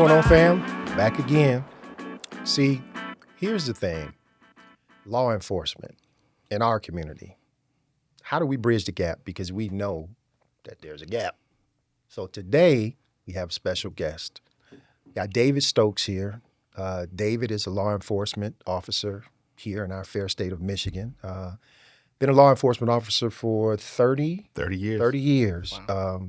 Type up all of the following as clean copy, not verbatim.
going on, fam? Back again. See, here's the thing. Law enforcement in our community. How do we bridge the gap? Because we know that there's a gap. So today, we have a special guest. We got David Stokes here. David is a law enforcement officer here in our fair state of Michigan. Been a law enforcement officer for 30 years. 30 years. Wow.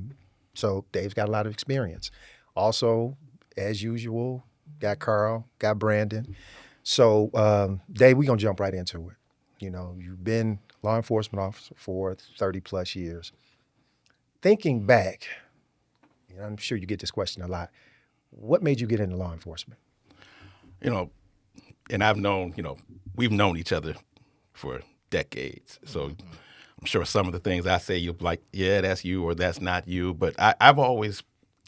So Dave's got a lot of experience. Also, as usual, got Carl, got Brandon. So, Dave, we're going to jump right into it. You know, you've been law enforcement officer for 30 plus years. Thinking back, and I'm sure you get this question a lot, what made you get into law enforcement? You know, and I've known, we've known each other for decades. So I'm sure some of the things I say, you'll be like, yeah, that's you or that's not you. But I've always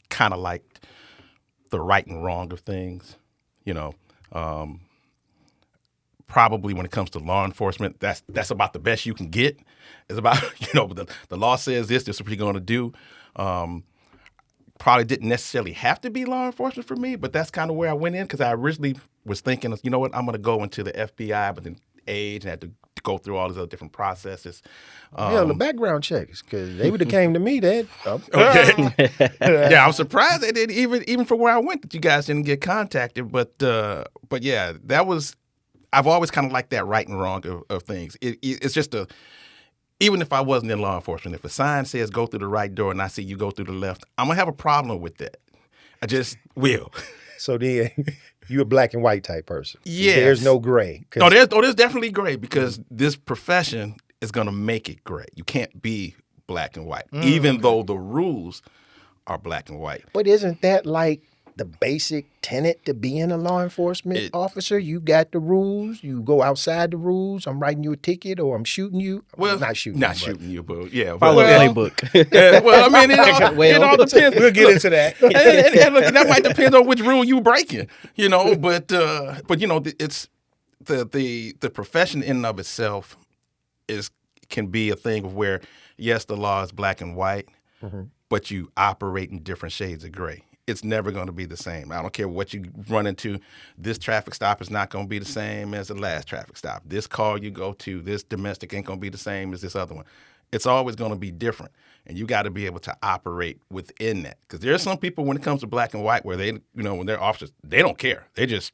kind of liked the right and wrong of things, probably when it comes to law enforcement, that's about the best you can get. It's about, the law says this is what you're going to do. Probably didn't necessarily have to be law enforcement for me, but that's kind of where I went in because I originally was thinking, you know what, I'm going to go into the FBI, but then age and had to go through all these other different processes. The background checks, because they would have came to me, Dad. Yeah, I'm surprised they did even for where I went that you guys didn't get contacted. But yeah, that was. I've always kind of liked that right and wrong of things. It's just even if I wasn't in law enforcement, if a sign says go through the right door and I see you go through the left, I'm gonna have a problem with that. I just will. So then you a black and white type person. Yes. There's no gray. No, there's definitely gray because this profession is gonna make it gray. You can't be black and white, even though the rules are black and white. But isn't that like the basic tenet to being a law enforcement officer? You got the rules. You go outside the rules. I'm writing you a ticket or I'm shooting you. Well, not shooting you, but yeah. Follow the playbook. Well, I mean, it all depends. We'll get into that. and look, that might depend on which rule you breaking, But it's the profession in and of itself can be a thing of where, yes, the law is black and white, but you operate in different shades of gray. It's never going to be the same. I don't care what you run into. This traffic stop is not going to be the same as the last traffic stop. This call you go to, this domestic ain't going to be the same as this other one. It's always going to be different. And you got to be able to operate within that. Because there are some people when it comes to black and white where they, when they're officers, they don't care. They just,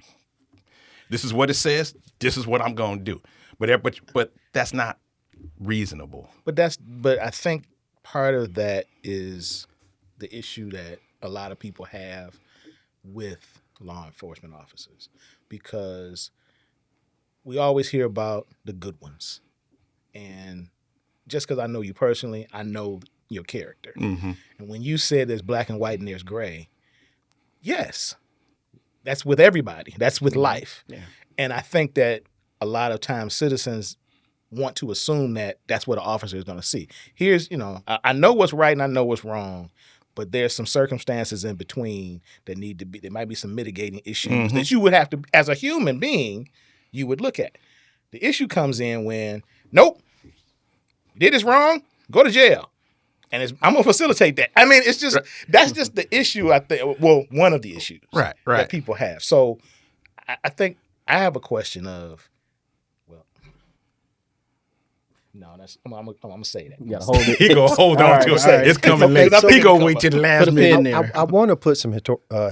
this is what it says. This is what I'm going to do. But that's not reasonable. But I think part of that is the issue that a lot of people have with law enforcement officers, because we always hear about the good ones. And just because I know you personally, I know your character. Mm-hmm. And when you said there's black and white and there's gray, yes, that's with everybody. That's with life. Yeah. And I think that a lot of times citizens want to assume that that's what an officer is going to see. Here's, I know what's right and I know what's wrong, but there's some circumstances in between that need to be, there might be some mitigating issues that you would have to, as a human being, you would look at. The issue comes in when, nope, you did this wrong, go to jail. And I'm going to facilitate that. I mean, it's just, that's just the issue, I think, well, one of the issues that people have. So I think I have a question of, no, I'm gonna say that. You gotta hold it. He gonna hold on to it. It's coming late. He gonna wait till the last minute. I want to put some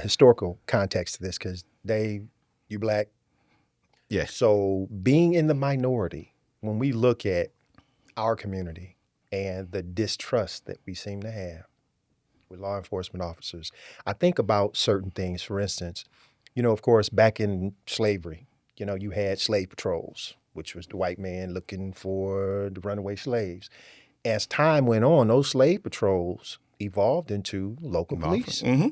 historical context to this because Dave, you black. Yes. So being in the minority, when we look at our community and the distrust that we seem to have with law enforcement officers, I think about certain things. For instance, of course, back in slavery, you had slave patrols, which was the white man looking for the runaway slaves. As time went on, those slave patrols evolved into local police. Mm-hmm.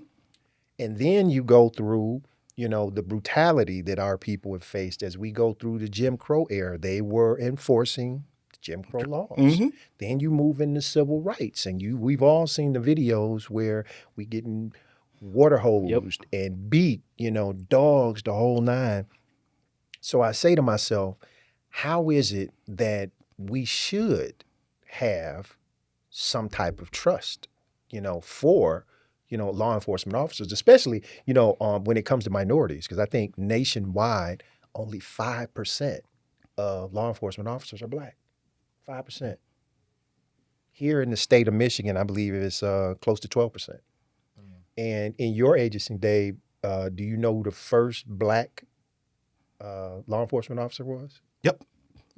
And then you go through, the brutality that our people have faced as we go through the Jim Crow era. They were enforcing the Jim Crow laws. Mm-hmm. Then you move into civil rights, and we've all seen the videos where we getting water hosed and beat, dogs, the whole nine. So I say to myself, how is it that we should have some type of trust, for, law enforcement officers, especially, when it comes to minorities, because I think nationwide, only 5% of law enforcement officers are black. 5%. Here in the state of Michigan, I believe it's close to 12%. And in your agency, Dave, do you know who the first black law enforcement officer was? Yep.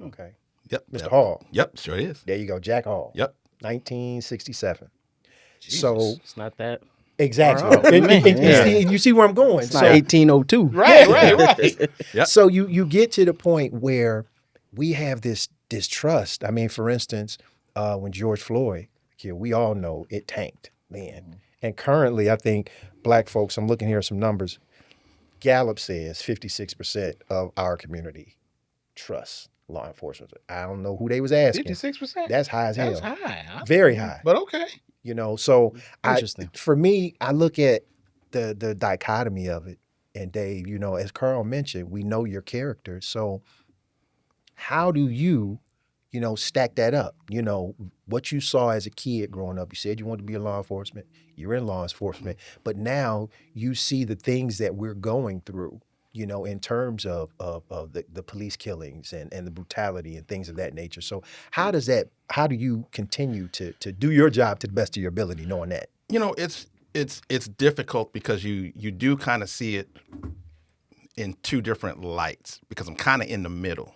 Okay. Yep. Mr. Hall. Yep. Sure is. There you go. Jack Hall. Yep. 1967. Jesus. So It's not that. exactly. Oh, man. Yeah. You see where I'm going. It's not 1802. Right. Yep. So you get to the point where we have this distrust. I mean, for instance, when George Floyd killed, we all know it tanked then. And currently, I think black folks, I'm looking here at some numbers, Gallup says 56% of our community trusts law enforcement. I don't know who they was asking. 56%? That's high as hell. That's high. Very high. But okay. So Interesting. for me, I look at the dichotomy of it. And Dave, as Carl mentioned, we know your character. So how do you, stack that up? What you saw as a kid growing up, you said you wanted to be in law enforcement, you're in law enforcement, but now you see the things that we're going through, in terms of the police killings and the brutality and things of that nature. So how do you continue to do your job to the best of your ability, knowing that? It's difficult because you do kind of see it in two different lights, because I'm kind of in the middle,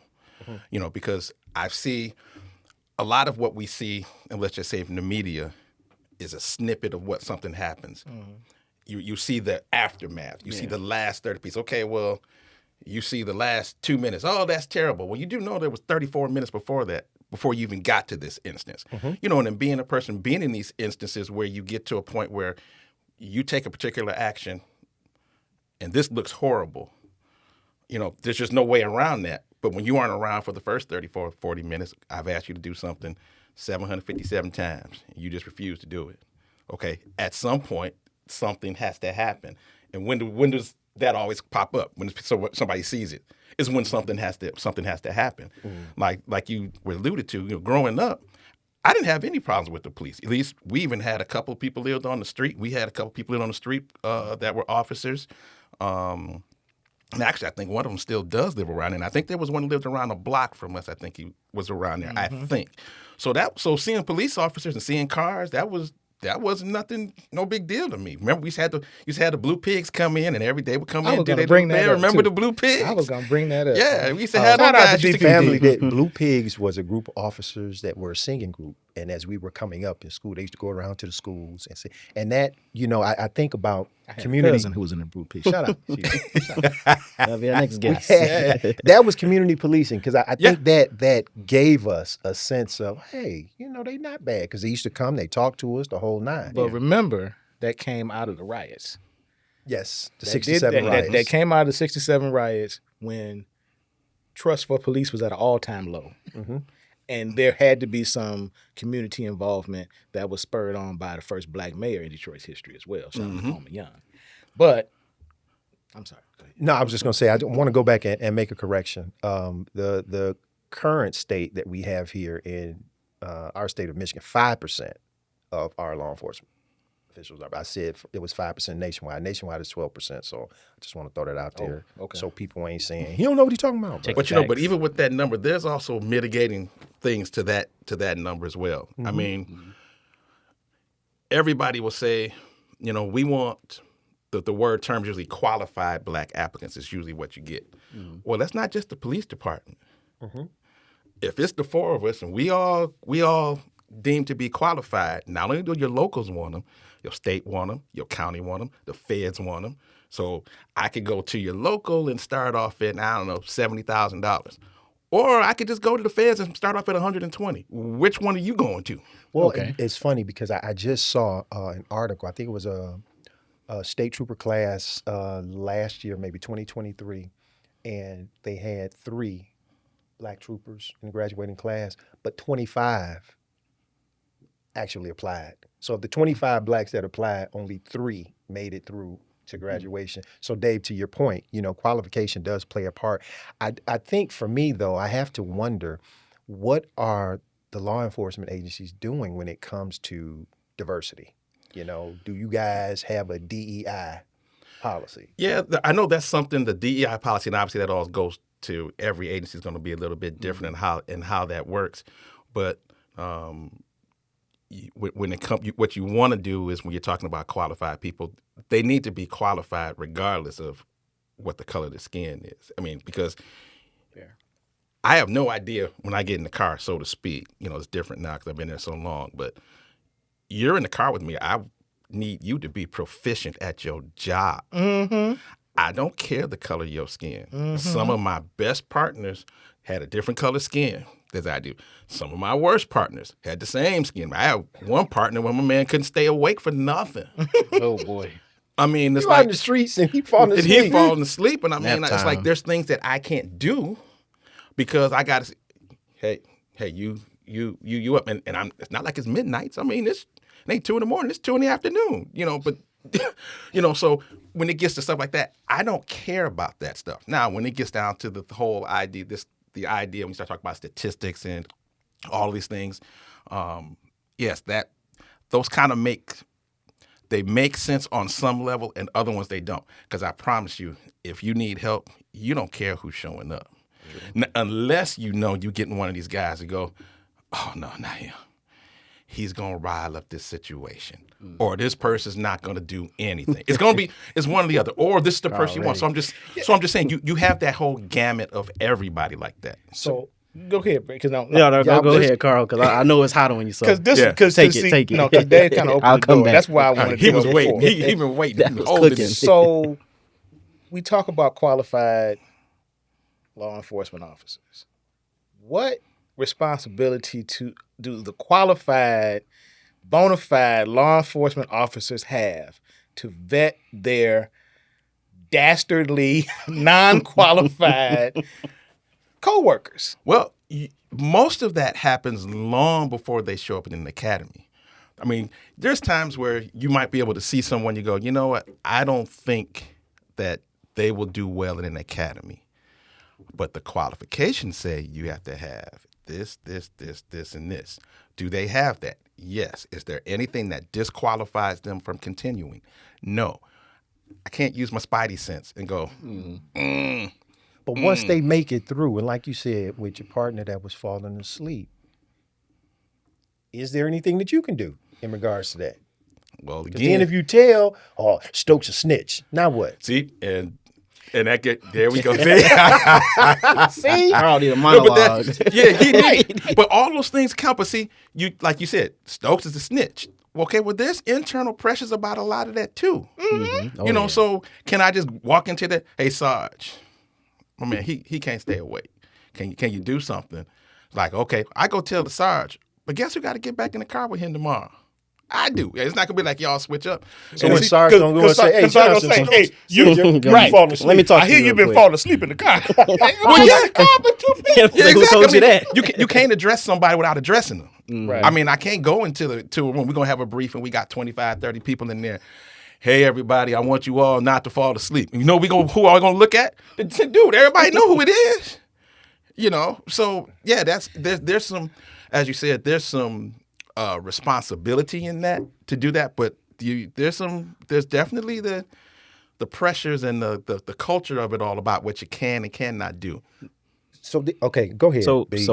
because I see a lot of what we see, and let's just say in the media, is a snippet of what something happens. You see the aftermath. You see the last 30 pieces. Okay, well, you see the last 2 minutes. Oh, that's terrible. Well, you do know there was 34 minutes before that, before you even got to this instance. And then being in these instances where you get to a point where you take a particular action and this looks horrible, there's just no way around that. But when you aren't around for the first 34, 40 minutes, I've asked you to do something 757 times. And you just refuse to do it. Okay, at some point, something has to happen. And when does that always pop up? When somebody sees it, is when something has to happen. Like you were alluded to, growing up, I didn't have any problems with the police. At least we even had a couple of people lived on the street. We had a couple of people lived on the street that were officers. And actually, I think one of them still does live around, and I think there was one who lived around a block from us. I think he was around there. I think so seeing police officers and seeing cars, that wasn't nothing, no big deal to me. Remember, we used to have the blue pigs come in, and every day would come in and do their little band. Remember the blue pigs? I was going to bring that up. Yeah, we used to have those shout out guys. to used to- Family that Blue Pigs was a group of officers that were a singing group, and as we were coming up in school, they used to go around to the schools and say, and that I think about I had community. a cousin who was in the Blue Pig. Shout out. That'll be our next guest. That was community policing, because I think that gave us a sense of, hey, they not bad, because they used to come, they talked to us the whole nine. But remember, that came out of the riots. Yes, the That 67 riots. That came out of the 67 riots when trust for police was at an all-time low. And there had to be some community involvement that was spurred on by the first black mayor in Detroit's history as well, Sean Coleman Young. But, I'm sorry. Go ahead. No, I was just going to say, I want to go back and make a correction. The current state that we have here in our state of Michigan, 5% of our law enforcement officials are. I said it was 5% nationwide. Nationwide is 12%. So I just want to throw that out there, so people ain't saying he don't know what he's talking about. Check But But but even with that number, there's also mitigating things to that number as well. I mean, everybody will say, we want the word term is usually qualified black applicants is usually what you get. Well, that's not just the police department. If it's the four of us and we all deemed to be qualified, not only do your locals want them, your state want them, your county want them, the feds want them. So I could go to your local and start off at, I don't know, $70,000. Or I could just go to the feds and start off at 120. Which one are you going to? Well, it's funny because I just saw an article. I think it was a state trooper class last year, maybe 2023, and they had 3 black troopers in the graduating class, but 25 actually applied. So of the 25 blacks that applied, only 3 made it through to graduation. So Dave, to your point, qualification does play a part. I think for me though, I have to wonder, what are the law enforcement agencies doing when it comes to diversity? Do you guys have a DEI policy? Yeah, I know that's something, the DEI policy, and obviously that all goes to every agency is going to be a little bit different in how that works. But when it comes, what you want to do is when you're talking about qualified people, they need to be qualified regardless of what the color of the skin is. I mean, because I have no idea when I get in the car, so to speak. It's different now because I've been there so long. But you're in the car with me. I need you to be proficient at your job. I don't care the color of your skin. Some of my best partners had a different color skin as I do. Some of my worst partners had the same skin. I have one partner where my man couldn't stay awake for nothing. Oh boy. I mean, it's You out like in the streets and he falling and asleep. he falling asleep, and I mean, Nap it's like time. there's things that I can't do because I got to. Hey, you up, and I'm. It's not like it's midnight. I mean, it ain't 2 a.m. It's 2 p.m. But so when it gets to stuff like that, I don't care about that stuff. Now, when it gets down to the whole idea, the idea when we start talking about statistics and all these things, yes, those kind of make sense on some level, and other ones they don't. Because I promise you, if you need help, you don't care who's showing up, unless you're getting one of these guys to go, oh no, not him. He's gonna rile up this situation, or this person's not gonna do anything. It's one or the other, or this is the person you want. So I'm just saying, you have that whole gamut of everybody like that. So go ahead, because No, go ahead, Carl, because I know it's hot on you. So Because Yeah. Take it. No, because Dad kind of I'll opened the come door. back. That's why I wanted He to was go waiting. before. He been waiting. That He was holding cooking. it. So we talk about qualified law enforcement officers. What responsibility do the qualified, bona fide law enforcement officers have to vet their dastardly, non-qualified co-workers? Well, most of that happens long before they show up in an academy. I mean, there's times where you might be able to see someone, you go, you know what? I don't think that they will do well in an academy. But the qualifications say you have to have this, and this. Do they have that? Yes. Is there anything that disqualifies them from continuing? No. I can't use my spidey sense and go, But once they make it through, and like you said, with your partner that was falling asleep, is there anything that you can do in regards to that? well, Because then again, if you tell, oh, Stokes a snitch, now what? see, and that there we go. See? See? Carl need a No, monologue. he did. But all those things count. But see, like you said, Stokes is a snitch. Okay, well, there's internal pressures about a lot of that too. Oh, So can I just walk into that? Hey, Sarge, my man, he can't stay awake. Can you do something? Like, okay, I go tell the Sarge, but guess who got to get back in the car with him tomorrow? I do. It's not gonna be like y'all switch up. So when Sarge gonna go and say, hey, Johnson, right. falling asleep. Let me talk I to hear you you've real been quick. falling asleep in the car. Well, yeah, Who told you that? You can't address somebody without addressing them. Right. I mean, I can't go into a room. We're going to have a brief and we got 25, 30 people in there. Hey, everybody, I want you all not to fall asleep. You know who are we going to look at? Dude, everybody know who it is. So, yeah, there's some, as you said, there's some responsibility in that to do that. But there's definitely the pressures and the culture of it all about what you can and cannot do. So, okay, go ahead. So B.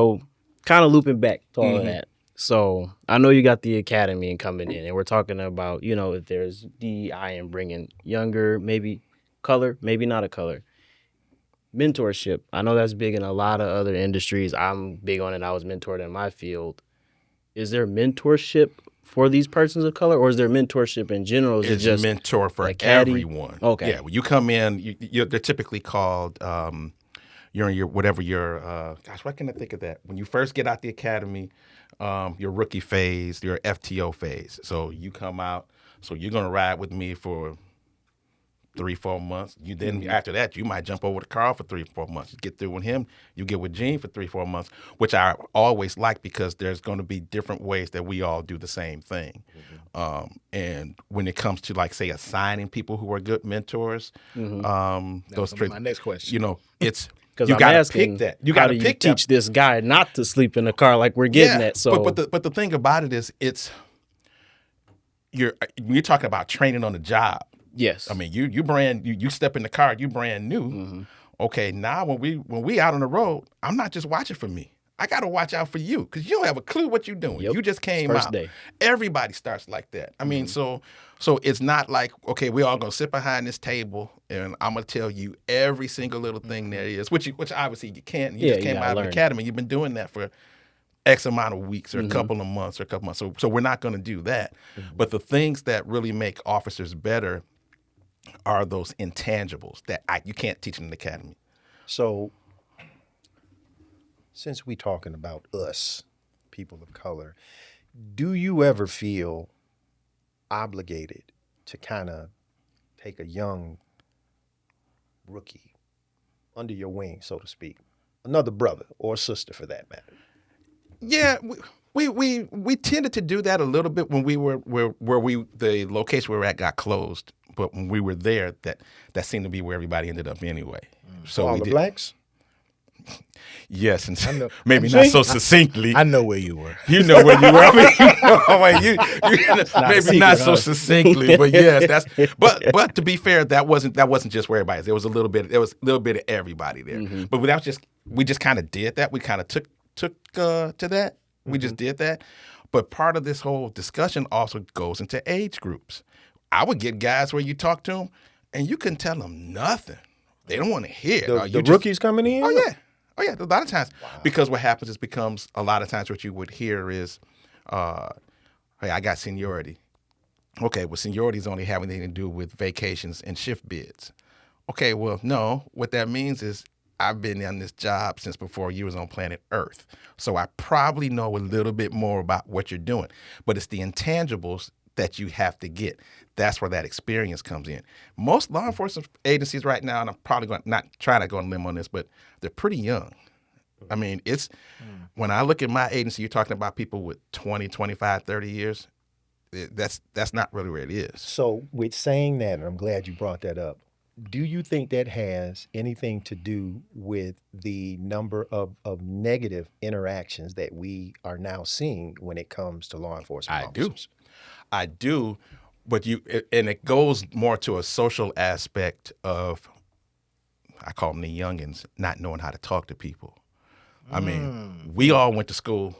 kind of looping back to all of that. So I know you got the academy and coming in, and we're talking about, if there's DEI and bringing younger, maybe color, maybe not a color. Mentorship. I know that's big in a lot of other industries. I'm big on it. I was mentored in my field. Is there mentorship for these persons of color, or is there mentorship in general? Is it It's just mentor for like caddy? everyone. Okay. Yeah, when you come in, they're typically called you're in your whatever your gosh, why can't I think of that? When you first get out the academy, your rookie phase, your FTO phase. So you come out, so you're gonna ride with me for 3-4 months. You then after that, you might jump over to Carl for 3-4 months. You get through with him, you get with Gene for 3-4 months, which I always like because there's going to be different ways that we all do the same thing. And when it comes to like say assigning people who are good mentors, those three. My next question. It's Because you I'm gotta asking, pick that. You how got to do you pick teach that. this guy not to sleep in the car like we're getting at? So but the thing about it is, you're talking about training on the job. Yes. I mean, you step in the car, you brand new. Mm-hmm. Okay, now when we out on the road, I'm not just watching for me. I got to watch out for you because you don't have a clue what you're doing. Yep. You just came First out. day. Everybody starts like that. I mean, so it's not like, okay, we all gonna sit behind this table and I'm gonna tell you every single little thing there is, which obviously you can't. You just you came gotta out of the learn. academy. You've been doing that for X amount of weeks or Mm-hmm. a couple of months. So we're not gonna do that. But the things that really make officers better are those intangibles that you can't teach in an academy. So, since we talking about us, people of color, do you ever feel obligated to kind of take a young rookie under your wing, so to speak, another brother or sister for that matter? Yeah, we tended to do that a little bit when we were the location we were at got closed. But when we were there, that seemed to be where everybody ended up anyway. So All we the did, blacks? yes, and know. maybe See? not so succinctly. I know where you were. You know where you were. I mean, maybe not secret, so huh? succinctly, but yes, But to be fair, that wasn't just where everybody is. There was a little bit of everybody there. Mm-hmm. But we just kind of did that. We kind of took to that. We just did that. But part of this whole discussion also goes into age groups. I would get guys where you talk to them and you couldn't tell them nothing. They don't want to hear. The rookies coming in? Oh yeah. A lot of times, because what happens is becomes a lot of times what you would hear is, "Hey, I got seniority." Okay, well, seniorities only have anything to do with vacations and shift bids. Okay, well, no. What that means is I've been on this job since before you was on planet Earth, so I probably know a little bit more about what you're doing. But it's the intangibles that you have to get. That's where that experience comes in. Most law enforcement agencies right now, and I'm probably not trying to go on a limb on this, but they're pretty young. I mean, when I look at my agency, you're talking about people with 20, 25, 30 years. That's not really where it is. So, with saying that, and I'm glad you brought that up, do you think that has anything to do with the number of negative interactions that we are now seeing when it comes to law enforcement officers? I do, but and it goes more to a social aspect of, I call them the youngins, not knowing how to talk to people. I mean, we all went to school.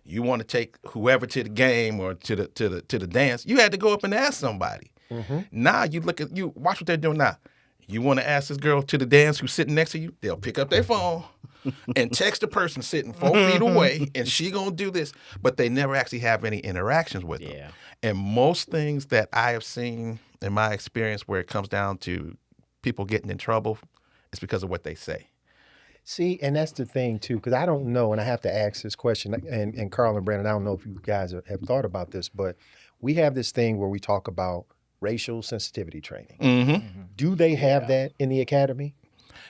You want to take whoever to the game or to the dance, you had to go up and ask somebody. Mm-hmm. Now you watch what they're doing now. You want to ask this girl to the dance who's sitting next to you, they'll pick up their phone and text the person sitting 4 feet away, and she gonna do this, but they never actually have any interactions with them. And most things that I have seen in my experience where it comes down to people getting in trouble, it's because of what they say. See, and that's the thing too, because I don't know, and I have to ask this question, and Carl and Brandon, I don't know if you guys have thought about this, but we have this thing where we talk about racial sensitivity training. Mm-hmm. Do they have that in the academy?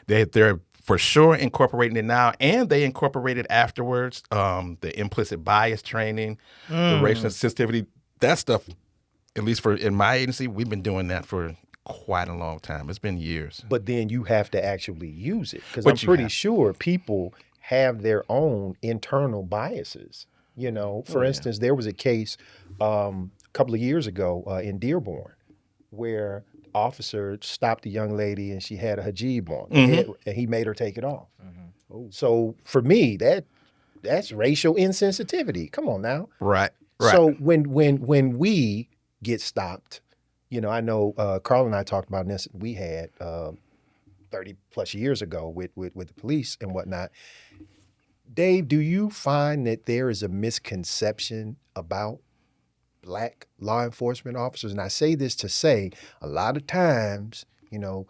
They're for sure incorporating it now, and they incorporated afterwards the implicit bias training, the racial sensitivity, that stuff. At least in my agency, we've been doing that for quite a long time. It's been years. But then you have to actually use it, because I'm pretty sure people have their own internal biases. You know, for instance, there was a case a couple of years ago in Dearborn where officer stopped a young lady and she had a hijab on, and he made her take it off. So for me, that's racial insensitivity. Come on now. Right. So when we get stopped, you know, I know Carl and I talked about this. We had 30 plus years ago with the police and whatnot. Dave, do you find that there is a misconception about Black law enforcement officers? And I say this to say, a lot of times, you know,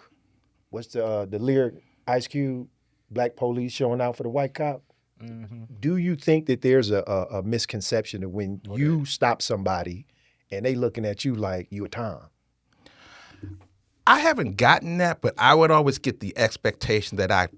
what's the lyric, Ice Cube, Black police showing out for the white cop? Mm-hmm. Do you think that there's a misconception that when you stop somebody and they looking at you like you a Tom? I haven't gotten that, but I would always get the expectation that I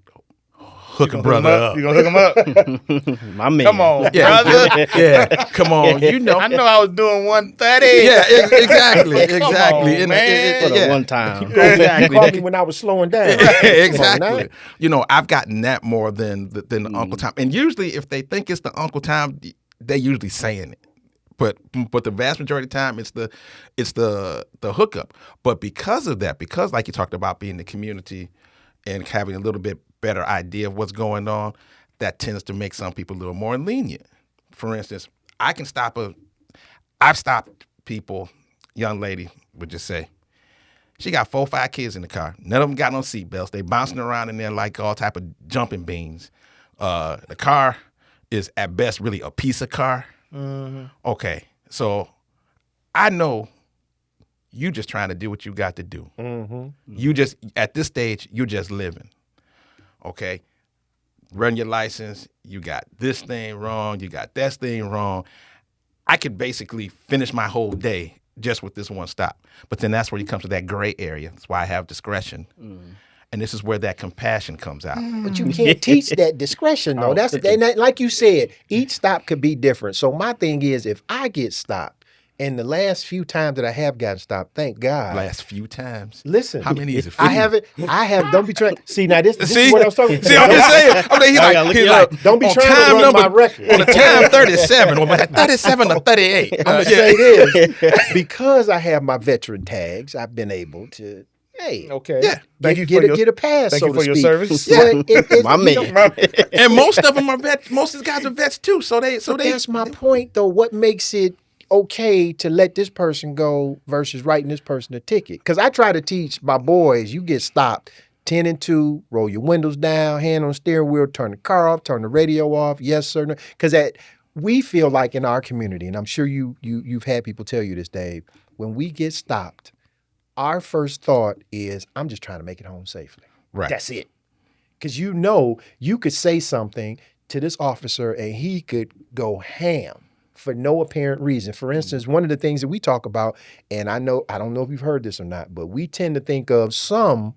hook a brother up. You gonna hook him up? My man. Come on, Yeah, brother. yeah, come on. You know, I know I was doing 130. yeah, exactly. on, man. For the one time. You called me when I was slowing down. Exactly. You know, I've gotten that more than the Uncle Tom. And usually, if they think it's the Uncle Tom, they usually saying it. But the vast majority of the time, it's the hookup. But because of that, because like you talked about being in the community and having a little bit better idea of what's going on, that tends to make some people a little more lenient. For instance, I've stopped people, young lady would just say, she got 4 or 5 kids in the car. None of them got no seatbelts. They bouncing around in there like all type of jumping beans. The car is at best really a piece of car. Mm-hmm. Okay, so I know you just trying to do what you got to do. Mm-hmm. You just, at this stage, you're just living. Okay, run your license. You got this thing wrong. You got that thing wrong. I could basically finish my whole day just with this one stop. But then that's where you come to that gray area. That's why I have discretion. And this is where that compassion comes out. But you can't teach that discretion, though. Like you said, each stop could be different. So my thing is, if I get stopped, and the last few times that I have gotten stopped, thank God. Last few times. Listen. How many is it? Don't be trying. See, now this is what I was talking about. See, I'm just saying. He's like, don't be trying to run my record. On the time 37, or 37 or 38. I'm going to say this. Because I have my veteran tags, I've been able to, okay. Yeah. Get a pass, Thank so you for to your speak. service. Yeah. My man. And most of them are vets. Most of the guys are vets too. So that's my point, though. What makes it okay to let this person go versus writing this person a ticket? Because I try to teach my boys, you get stopped 10 and 2, roll your windows down, hand on the steering wheel, turn the car off, turn the radio off, yes sir, no. Because we feel like in our community, and I'm sure you've had people tell you this, Dave, when we get stopped, our first thought is, I'm just trying to make it home safely. Right. That's it. Because you could say something to this officer and he could go ham for no apparent reason. For instance, one of the things that we talk about, and I don't know if you've heard this or not, but we tend to think of some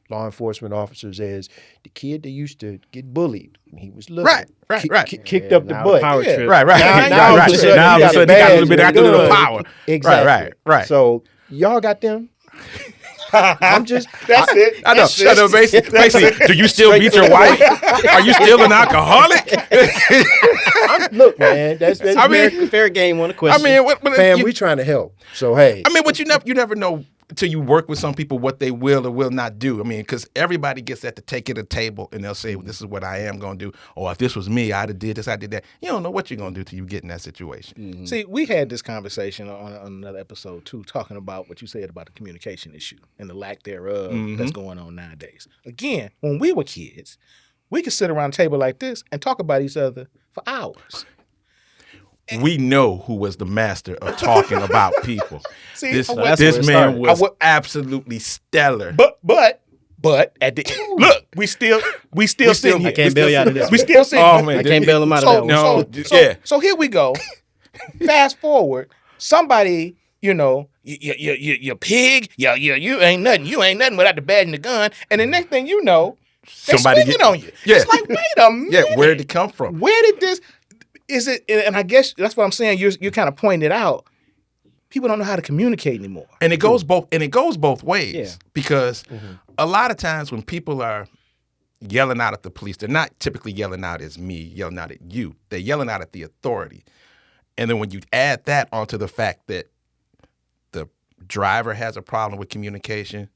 law enforcement officers as the kid that used to get bullied when he was little. Right. Kicked up the butt. Power trip. Right. Now all of a sudden Now all of a sudden, you got a little bit after the gun. power. Exactly. Right. So y'all got them. I'm just. That's it. I know. Basically, do you still beat your wife? Are you still an alcoholic? Look, man. That's fair game on the question. I mean, fam. We trying to help. So hey. I mean, but you never know until you work with some people what they will or will not do. I mean, because everybody gets that to take it to the table and they'll say, well, this is what I am going to do. Or if this was me, I'd have did this, I did that. You don't know what you're going to do till you get in that situation. Mm-hmm. See, we had this conversation on another episode too, talking about what you said about the communication issue and the lack thereof that's going on nowadays. Again, when we were kids, we could sit around a table like this and talk about each other for hours. We know who was the master of talking about people. See, this that's man was absolutely stellar. But at the look, we still sitting here. I can't bail you out of this. We still sitting here. Man, I can't bail him out of that one. So here we go. Fast forward. Somebody, you pig, you ain't nothing. You ain't nothing without the badge and the gun. And the next thing you know, they swinging on you. Yeah. It's like, wait a minute. Yeah, where did it come from? Where did this? Is it? And I guess that's what I'm saying. You're kind of pointing it out. People don't know how to communicate anymore. And it goes both ways. Yeah. Because a lot of times when people are yelling out at the police, they're not typically yelling out as me, yelling out at you. They're yelling out at the authority. And then when you add that onto the fact that the driver has a problem with communication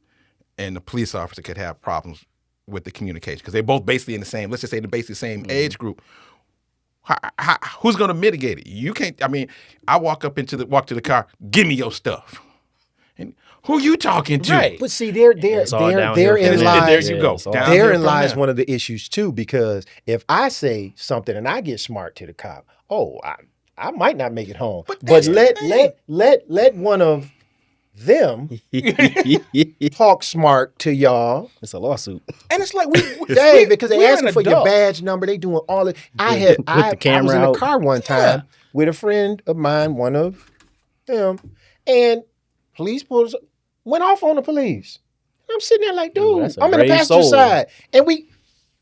and the police officer could have problems with the communication because they're both basically in the same, let's just say they're basically the same age group. Who's going to mitigate it? You can't. I mean, I walk to the car. Give me your stuff. And who you talking to? Right. But see, therein lies. There you go. Therein lies one of the issues too, because if I say something and I get smart to the cop, I might not make it home. But let one of them talk smart to y'all. It's a lawsuit. And it's like because they asking for your badge number, they doing all it. I was in a car one time with a friend of mine, one of them, and police went off on the police. I'm sitting there like, dude, I'm in the passenger side, and we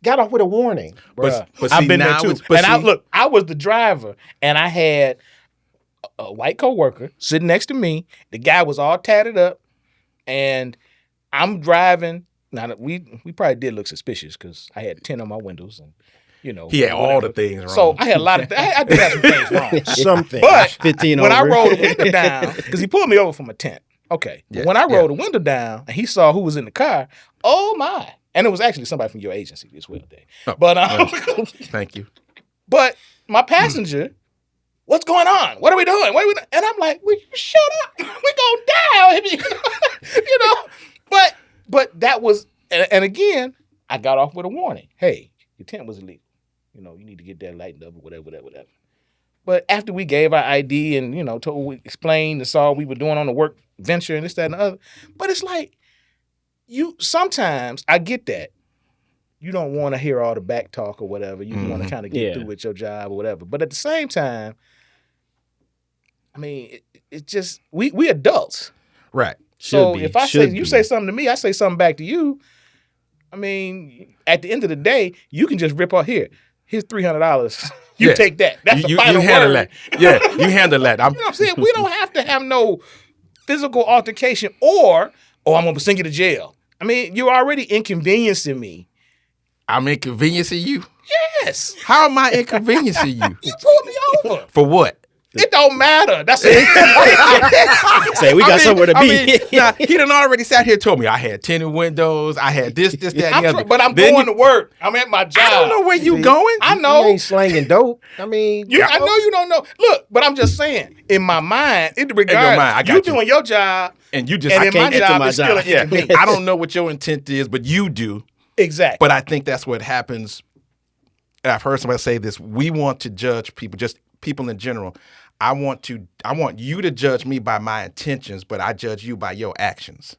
got off with a warning. But see, I've been there too. I was the driver, and I had a white coworker sitting next to me. The guy was all tatted up, and I'm driving. Now we probably did look suspicious because I had 10 on my windows, you know, He had all whatever. the things wrong. So I had a lot of I did have some things wrong. Something. But 15 when I over. rolled the window down, because he pulled me over from a tent. Okay. But Yeah, when I yeah. rolled the window down and he saw who was in the car, oh my. And it was actually somebody from your agency as well, Dave. Oh, But Thank you. but my passenger, what's going on? What are we doing? What are we doing? And I'm like, "Will you shut up? We're gonna die." You know. But that was and again, I got off with a warning. Hey, your tent was illegal. You know, you need to get that lightened up or whatever. But after we gave our ID and, you know, we explained and saw what we were doing on the work venture and this, that, and the other. But it's like, sometimes I get that. You don't want to hear all the back talk or whatever. You want to kind of get through with your job or whatever. But at the same time, I mean, it's just, we adults. Right. So Should if be, I should say, you be. say something to me, I say something back to you. I mean, at the end of the day, you can just rip off here's $300. You Yeah. take that. That's the you final handle word. that. Yeah, you handle that. You know what I'm saying? We don't have to have no physical altercation or, I'm going to send you to jail. I mean, you're already inconveniencing me. I'm inconveniencing you. Yes. How am I inconveniencing you? You pulled me over. For what? It don't matter. That's it. Say we got somewhere to be. Nah, he done already sat here and told me I had tinted windows, I had this, that, and the other. But I'm Then going to work. I'm at my job. I don't know where you going. I You know. ain't slanging dope. I mean, I know you don't know. Look, but I'm just saying, in my mind, in regard, mind, I got you you. doing your job, And you just, and I in my can't get to job, my it's still an job. Yeah, inconvenience. I don't know what your intent is, but you do. Exactly. But I think that's what happens. I've heard somebody say this. We want to judge people, just people in general. I want you to judge me by my intentions, but I judge you by your actions.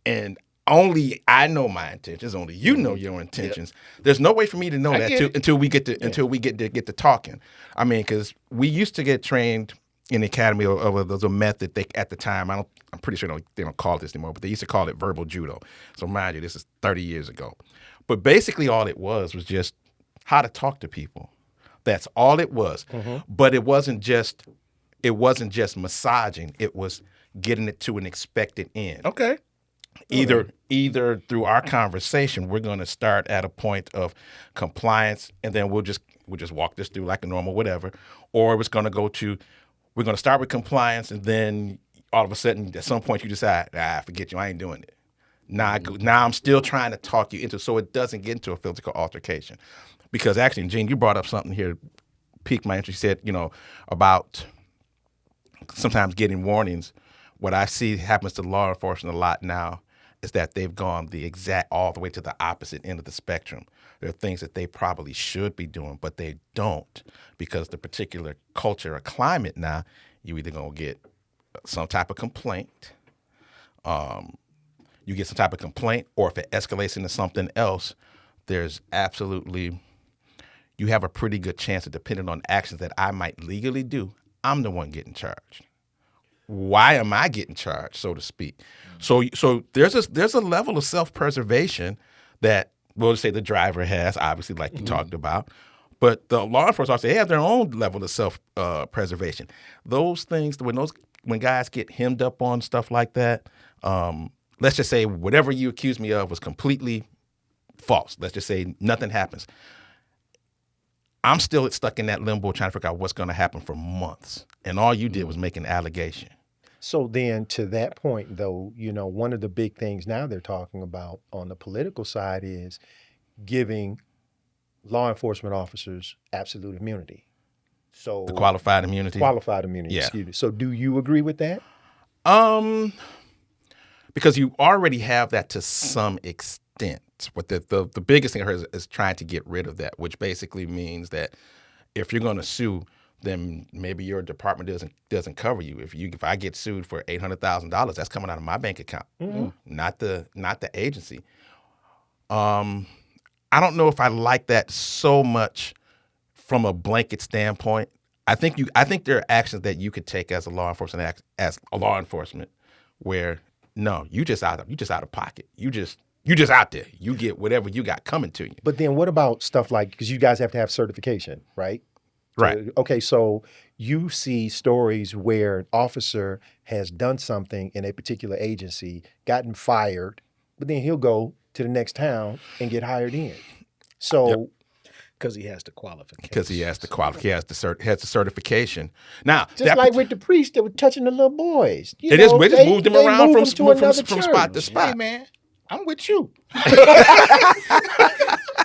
And only I know my intentions. Only you know your intentions. There's no way for me to know that until we get to talking. I mean, because we used to get trained in the academy of a method. At the time, I'm pretty sure they don't call it this anymore, but they used to call it verbal judo. So mind you, this is 30 years ago. But basically, all it was just how to talk to people. That's all it was. But it wasn't just massaging. It was getting it to an expected end. Okay. Either through our conversation, we're going to start at a point of compliance, and then we'll just walk this through like a normal whatever, or it's going to we're going to start with compliance, and then all of a sudden at some point you decide, forget you, I ain't doing it. Now I'm still trying to talk you into, so it doesn't get into a physical altercation. Because actually, Gene, you brought up something here, piqued my interest. You said, about sometimes getting warnings. What I see happens to law enforcement a lot now is that they've gone all the way to the opposite end of the spectrum. There are things that they probably should be doing, but they don't, because the particular culture or climate now, you either gonna get some type of complaint, or if it escalates into something else, there's absolutely, you have a pretty good chance that depending on actions that I might legally do, I'm the one getting charged. Why am I getting charged, so to speak? So there's a level of self-preservation that, we'll just say, the driver has, obviously, like you talked about, but the law enforcement officers, they have their own level of self-preservation. Those things, when guys get hemmed up on stuff like that, let's just say whatever you accused me of was completely false. Let's just say nothing happens. I'm still stuck in that limbo trying to figure out what's going to happen for months. And all you did was make an allegation. So then to that point, though, one of the big things now they're talking about on the political side is giving law enforcement officers absolute immunity. So The qualified immunity. Yeah. Excuse me. So do you agree with that? Because you already have that to some extent. What the biggest thing I heard is trying to get rid of that, which basically means that if you're going to sue, then maybe your department doesn't cover you. If I get sued for $800,000, that's coming out of my bank account, not the agency. I don't know if I like that so much from a blanket standpoint. I think there are actions that you could take as a law enforcement where no, you just out of pocket. You just out there. You get whatever you got coming to you. But then what about stuff like, because you guys have to have certification, right? Right. Okay, so you see stories where an officer has done something in a particular agency, gotten fired, but then he'll go to the next town and get hired in. So Because he has the qualification. Because he has the qualification, has the certification. Now, Just like with the priests that were touching the little boys. You we know, just moved them around moved from them to another spot to church. spot. Hey, man, I'm with you.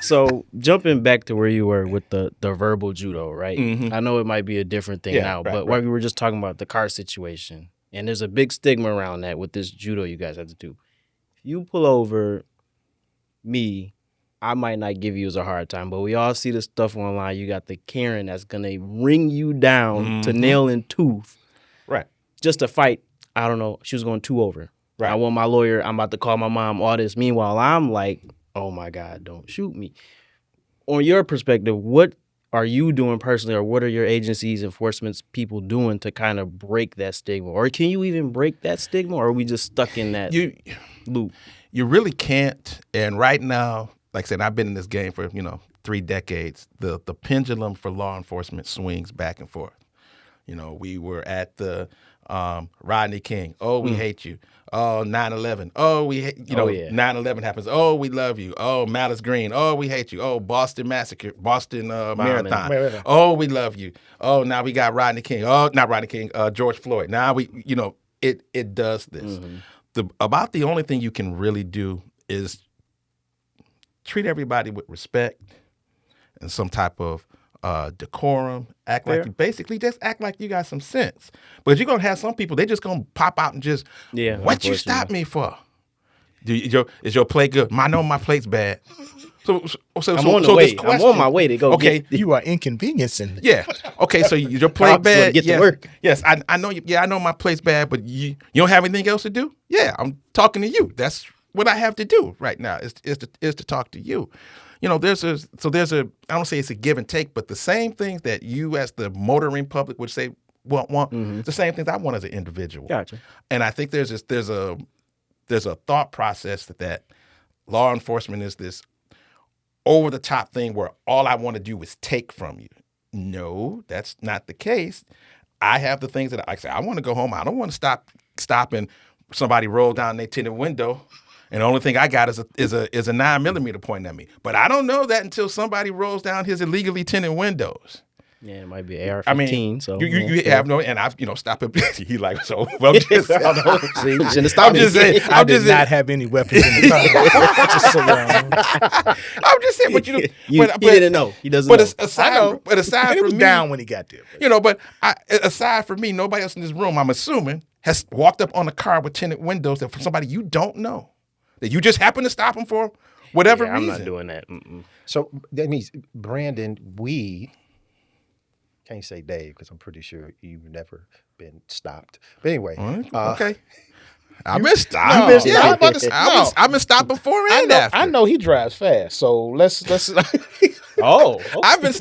So jumping back to where you were with the verbal judo, right? Mhm. I know it might be a different thing Yeah, now, right, but while we were just talking about the car situation, and there's a big stigma around that with this judo you guys have to do. If you pull over me, I might not give you as a hard time, but we all see the stuff online. You got the Karen that's gonna ring you down to nail and tooth, Right. just to fight. I don't know. She was going 2 over. Right. I want my lawyer. I'm about to call my mom. All this. Meanwhile, I'm like, oh my God, don't shoot me. On your perspective, what are you doing personally, or what are your agencies, enforcement people doing to kind of break that stigma? Or can you even break that stigma, or are we just stuck in that loop? You really can't. And right now, like I said, I've been in this game for 3 decades. The pendulum for law enforcement swings back and forth. We were at the Rodney King. Oh, we hate you. Oh, 9/11. Oh, we hate, 9/11 happens. Oh, we love you. Oh, Malice Green. Oh, we hate you. Oh, Boston Massacre, Boston Marathon. Oh, we love you. Oh, now we got Rodney King. Oh, not Rodney King, George Floyd. Now it does this. About the only thing you can really do is treat everybody with respect and some type of decorum. Act like just act like you got some sense. But you're gonna have some people, they just gonna pop out and just, what you stop me for? Is your plate good? I know my plate's bad. So I'm on the way. I'm on my way to go. Okay, You are inconveniencing. yeah. Okay, so your plate bad. Get yes. to work. Yes, I know. Yeah, I know my plate's bad, but you don't have anything else to do. Yeah, I'm talking to you. That's what I have to do right now. Is to talk to you. There's a I don't say it's a give and take, but the same things that you as the motoring public would say want, the same things I want as an individual. Gotcha. And I think there's a thought process that law enforcement is this over the top thing where all I want to do is take from you. No, that's not the case. I have the things that I say. I want to go home. I don't want to stop and somebody roll down their tinted window, and the only thing I got is a 9mm pointing at me. But I don't know that until somebody rolls down his illegally tinted windows. Yeah, it might be AR-15. I mean, so you have no, and I've stop it. He like so. Well, just, See, you shouldn't have stopped I'm just saying. I did not have any weapons in the car. Just so y'all know. I'm just saying, but he didn't know. He doesn't But know. aside He was from me, down when he got there. but aside from me, nobody else in this room, I'm assuming, has walked up on a car with tinted windows that for somebody you don't know, that you just happen to stop them for whatever reason. I'm not doing that. So that means, Brandon, we can't say Dave because I'm pretty sure you've never been stopped. But anyway, Okay. I've been stopped. I've I've been stopped before and after. I know he drives fast, so let's. Oh, okay. I've been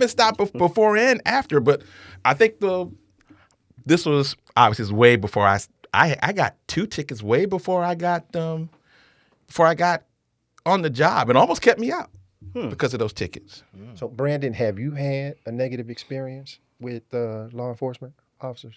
stopped before and after, but I think this was obviously way before I got 2 tickets way before I got on the job, and almost kept me out because of those tickets. so Brandon, have you had a negative experience with law enforcement officers?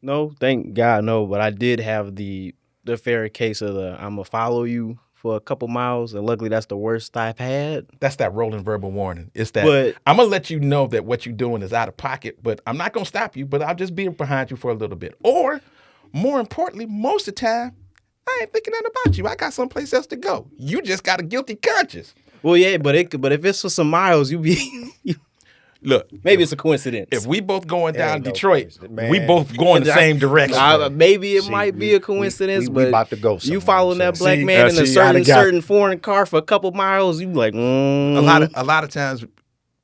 No, thank God, no. But I did have the fair case of I'm gonna follow you for a couple miles, and luckily that's the worst I've had. That's that rolling verbal warning. It's that But- I'm gonna let you know that what you're doing is out of pocket, but I'm not gonna stop you, but I'll just be behind you for a little bit. Or, more importantly, most of the time, I ain't thinking nothing about you. I got someplace else to go. You just got a guilty conscience. Well, yeah, but if it's for some miles, Look, maybe it's a coincidence. if we both going It down ain't no Detroit, coincidence, man. we both going the same direction. Maybe it See, might be a coincidence, we but about to go you somewhere, following that so- black See, man in a see, I'd have got- certain foreign car for a couple miles, you like, a lot of times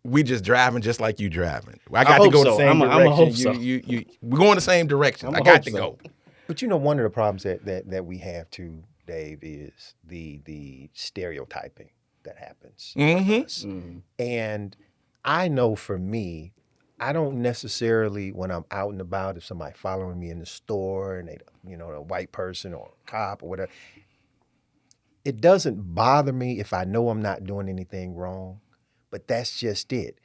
we just driving just like you driving. I got to hope go so. the same I'ma direction. hope so. We're going the same direction. I'ma I got hope to so. go. But one of the problems that we have too, Dave, is the stereotyping that happens. Mm-hmm. And I know for me, I don't necessarily, when I'm out and about, if somebody following me in the store and they, a white person or a cop or whatever, it doesn't bother me if I know I'm not doing anything wrong, but that's just it.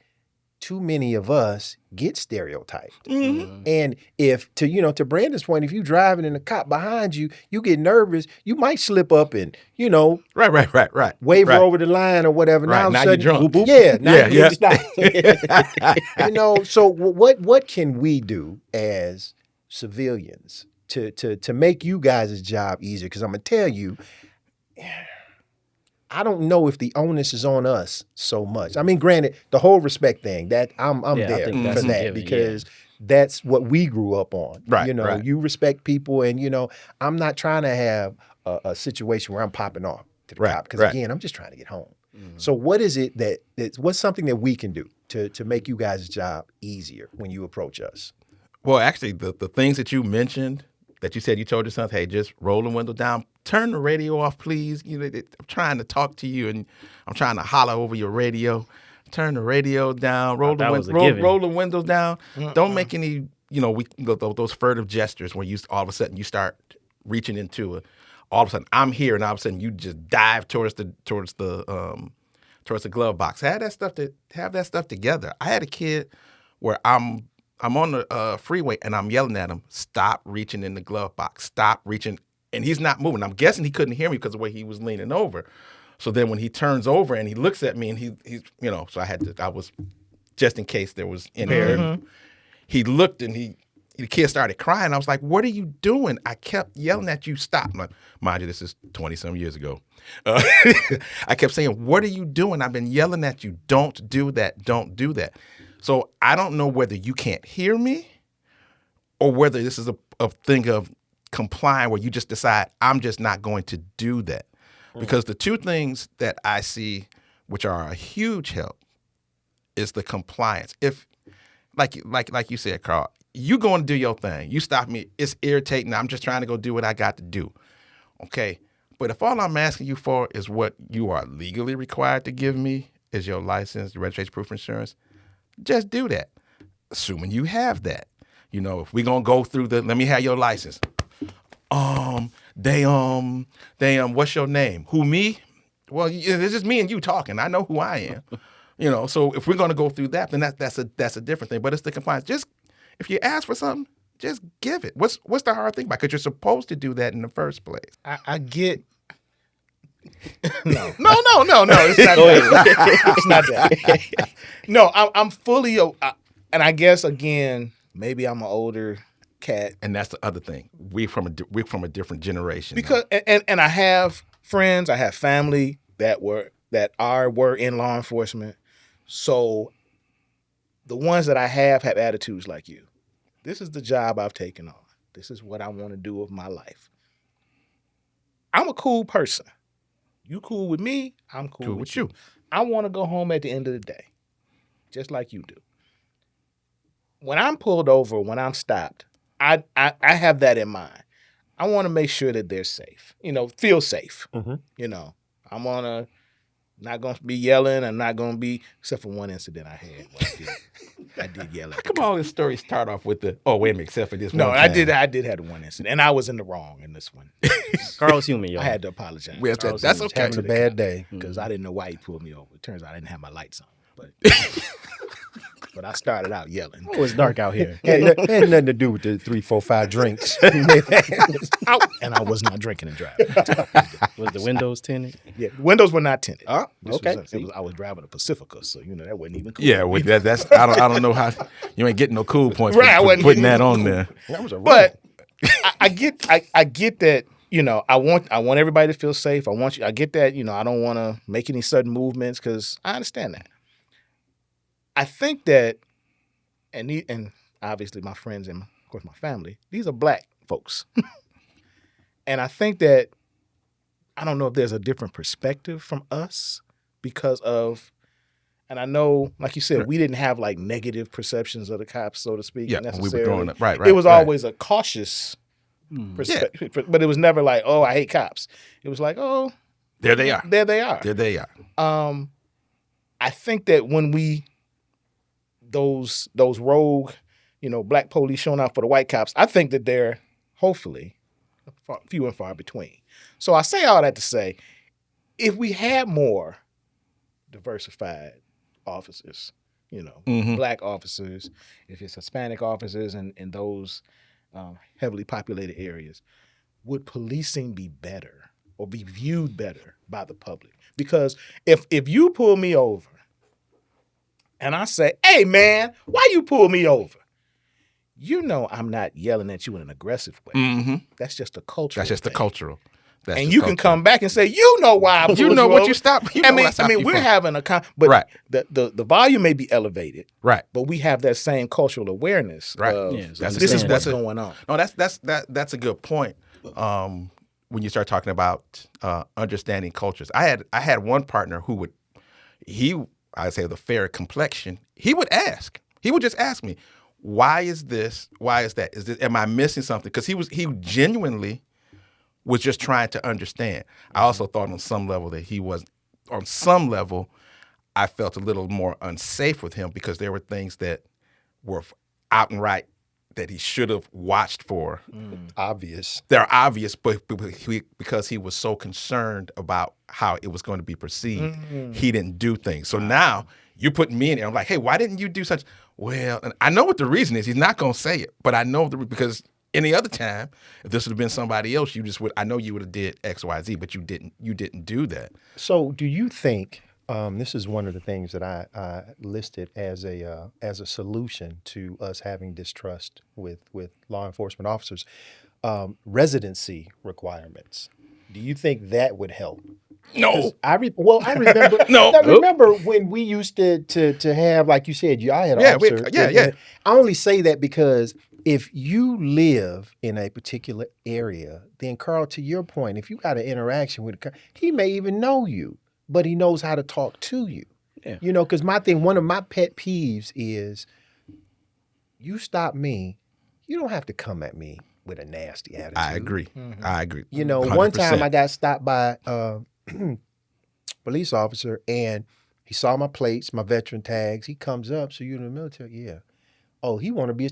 too many of us get stereotyped. Mhm. And if to Brandon's point, if you driving and a cop behind you, you get nervous, you might slip up and, Right. waver right. over the line or whatever. Right, Now all of a now you're sudden, drunk. whoop, yeah, now Yeah, you need yeah. to stop. So what can we do as civilians to make you guys' job easier? Because I'm gonna tell you, I don't know if the onus is on us so much. I mean, granted, the whole respect thing, that I'm Yeah, I there think that's for a that, given, because that's what we grew up on. Right, right. You respect people, and I'm not trying to have a situation where I'm popping off to the Right, cop, because right. again, I'm just trying to get home. So what is it what's something that we can do to make you guys' job easier when you approach us? Well, actually, the things that you mentioned, that you said you told your son, hey, just roll the window down, turn the radio off, please. I'm trying to talk to you, and I'm trying to holler over your radio. Turn the radio down, roll the that was a roll, given. roll the windows down. Don't make any, those furtive gestures where you all of a sudden you start reaching into it. All of a sudden I'm here, and all of a sudden you just dive towards the glove box. Have that stuff together. I had a kid where I'm on the freeway and I'm yelling at him, stop reaching in the glove box, stop reaching, and he's not moving. I'm guessing he couldn't hear me because of the way he was leaning over. So then when he turns over and he looks at me, and he's so I was, just in case there was any, he looked, and the kid started crying. I was like, what are you doing? I kept yelling at you, stop. Mind you, this is 20-some years ago. I kept saying, what are you doing? I've been yelling at you. Don't do that. Don't do that. So I don't know whether you can't hear me or whether this is a thing of complying where you just decide, I'm just not going to do that. Because the two things that I see, which are a huge help, is the compliance. If, like you said, Carl, you go and do your thing. You stop me. It's irritating. I'm just trying to go do what I got to do. Okay. But if all I'm asking you for is what you are legally required to give me, is your license, your registration, proof of insurance, just do that. Assuming you have that. If we're going to go through let me have your license. What's your name? Who, me? Well, it's just me and you talking. I know who I am. So if we're going to go through that, then that's a different thing. But it's the compliance. Just, if you ask for something, just give it. What's the hard thing about it? Because you're supposed to do that in the first place. I get. No. It's not that. It's not that. No, I'm fully. And I guess again, maybe I'm an older cat. And that's the other thing. We're from a different generation. Because and I have friends, I have family that were in law enforcement. So the ones that I have attitudes like you. This is the job I've taken on. This is what I want to do with my life. I'm a cool person. You cool with me, I'm cool with you. I want to go home at the end of the day, just like you do. When I'm pulled over, when I'm stopped, I have that in mind. I want to make sure that they're safe. Feel safe. I'm not gonna be yelling. I'm not gonna be, except for one incident I had. I did yell at. Come on, this story start off with the, oh, wait a minute, except for this No, one I time. did have one incident, and I was in the wrong in this one. Carl's human, y'all. I had to apologize. Yes, that's okay. Having a bad day. Because I didn't know why he pulled me over. It turns out I didn't have my lights on, but but I started out yelling. Oh, it's dark out here. Had nothing to do with the 3, 4, 5 drinks. And I was not drinking and driving. Was the windows tinted? Yeah, windows were not tinted. Oh, This okay. I was driving a Pacifica, so that wasn't even cool. Yeah, with that's I don't know how you ain't getting no cool points Right, I for wasn't putting getting that on cool. there. That was a But I get that. I want everybody to feel safe. I get that. I don't want to make any sudden movements because I understand that. I think that, and obviously my friends and of course my family, these are black folks, and I think that I don't know if there's a different perspective from us because of. And I know, like you said, we didn't have like negative perceptions of the cops, so to speak. Yeah, when we were necessarily. growing up. Right. It was right. always a cautious perspective, but it was never like, oh, I hate cops. It was like, oh, There they are. there they are. There they are. I think that when those rogue, black police showing up for the white cops, I think that they're hopefully few and far between. So I say all that to say, if we had more diversified officers, black officers, if it's Hispanic officers in those heavily populated areas, would policing be better or be viewed better by the public? Because if you pull me over and I say, hey man, why you pull me over? I'm not yelling at you in an aggressive way. Mm-hmm. That's just a cultural That's just the thing. cultural. That's And just you can cultural. come back and say, you know why I pulled You know you what over. you stopped. You know what I stopped you we're from. having but Right. the volume may be elevated, Right. but we have that same cultural awareness Right. of Yes, this is understand. what's going on. No, that's a good point. When you start talking about understanding cultures, I had one partner who would I say the fair complexion. He would just ask me, why is this? Why is that? Am I missing something? Because he genuinely was just trying to understand. I also thought on some level that I felt a little more unsafe with him because there were things that were out and right that he should have watched for. Obvious. They're obvious, but because he was so concerned about how it was going to be perceived, he didn't do things. So now you're putting me in there. I'm like, hey, why didn't you do such? Well, and I know what the reason is. He's not going to say it, but I know because any other time, if this would have been somebody else, I know you would have did X, Y, Z, but you didn't do that. So, do you think this is one of the things that I listed as a solution to us having distrust with law enforcement officers? Residency requirements. Do you think that would help? No. I remember. No. I remember when we used to have, like you said, I had an Yeah, officer. yeah. I only say that because if you live in a particular area, then Carl, to your point, if you got an interaction with he may even know you, but he knows how to talk to you. Yeah. Because one of my pet peeves is, you stop me, you don't have to come at me with a nasty attitude. I agree. Mm-hmm. I agree. One time 100%. I got stopped by police officer and he saw my plates, my veteran tags. He comes up, so you're in the military? Yeah. Oh, he want to be